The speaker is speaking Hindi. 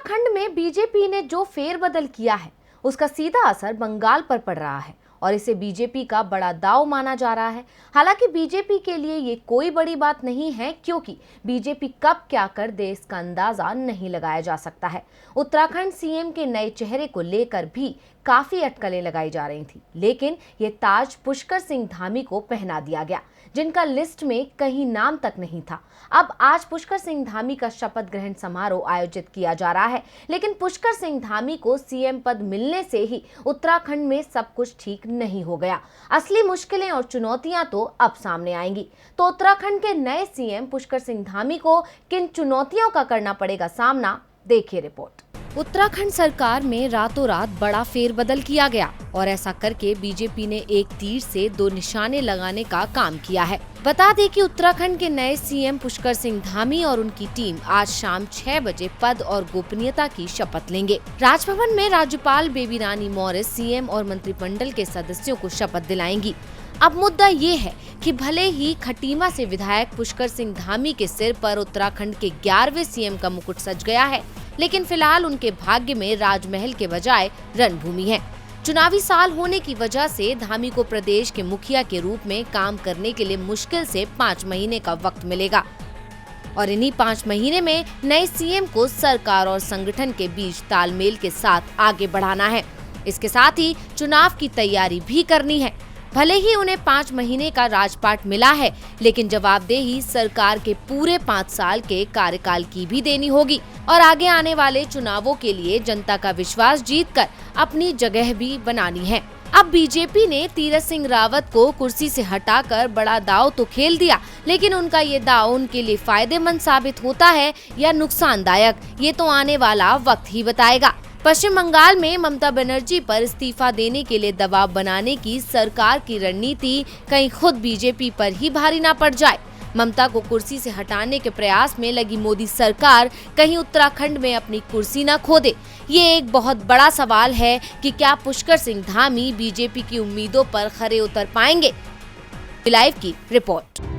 उत्तराखंड में बीजेपी ने जो फेरबदल किया है उसका सीधा असर बंगाल पर पड़ रहा है और इसे बीजेपी का बड़ा दांव माना जा रहा है। हालांकि बीजेपी के लिए ये कोई बड़ी बात नहीं है, क्योंकि बीजेपी कब क्या कर दे इसका अंदाजा नहीं लगाया जा सकता है। उत्तराखंड सीएम के नए चेहरे को लेकर भी काफी अटकलें लगाई जा रही थी, लेकिन ये ताज पुष्कर सिंह धामी को पहना दिया गया, जिनका लिस्ट में कहीं नाम तक नहीं था। अब आज पुष्कर सिंह धामी का शपथ ग्रहण समारोह आयोजित किया जा रहा है, लेकिन पुष्कर सिंह धामी को सीएम पद मिलने से ही उत्तराखंड में सब कुछ ठीक नहीं हो गया। असली मुश्किलें और चुनौतियां तो अब सामने आएंगी। तो उत्तराखंड के नए सीएम पुष्कर सिंह धामी को किन चुनौतियों का करना पड़ेगा सामना, देखिए रिपोर्ट। उत्तराखंड सरकार में रातों रात बड़ा फेरबदल किया गया और ऐसा करके बीजेपी ने एक तीर से दो निशाने लगाने का काम किया है। बता दें कि उत्तराखंड के नए सीएम पुष्कर सिंह धामी और उनकी टीम आज शाम 6 बजे पद और गोपनीयता की शपथ लेंगे। राजभवन में राज्यपाल बेबी रानी मौर्य सीएम और मंत्रिमंडल के सदस्यों को शपथ दिलाएंगी। अब मुद्दा ये है कि भले ही खटीमा से विधायक पुष्कर सिंह धामी के सिर पर उत्तराखंड के 11वें सीएम का मुकुट सज गया है, लेकिन फिलहाल उनके भाग्य में राजमहल के बजाय रणभूमि है। चुनावी साल होने की वजह से धामी को प्रदेश के मुखिया के रूप में काम करने के लिए मुश्किल से 5 महीने का वक्त मिलेगा और इन्हीं 5 महीने में नए सीएम को सरकार और संगठन के बीच तालमेल के साथ आगे बढ़ाना है। इसके साथ ही चुनाव की तैयारी भी करनी है। भले ही उन्हें 5 महीने का राजपाट मिला है, लेकिन जवाबदेही सरकार के पूरे 5 साल के कार्यकाल की भी देनी होगी और आगे आने वाले चुनावों के लिए जनता का विश्वास जीतकर अपनी जगह भी बनानी है। अब बीजेपी ने तीरथ सिंह रावत को कुर्सी से हटाकर बड़ा दांव तो खेल दिया, लेकिन उनका ये दांव उनके लिए फायदेमंद साबित होता है या नुकसानदायक, ये तो आने वाला वक्त ही बताएगा। पश्चिम बंगाल में ममता बनर्जी पर इस्तीफा देने के लिए दबाव बनाने की सरकार की रणनीति कहीं खुद बीजेपी पर ही भारी ना पड़ जाए। ममता को कुर्सी से हटाने के प्रयास में लगी मोदी सरकार कहीं उत्तराखंड में अपनी कुर्सी न खो दे। ये एक बहुत बड़ा सवाल है कि क्या पुष्कर सिंह धामी बीजेपी की उम्मीदों पर खरे उतर पाएंगे। लाइव की रिपोर्ट।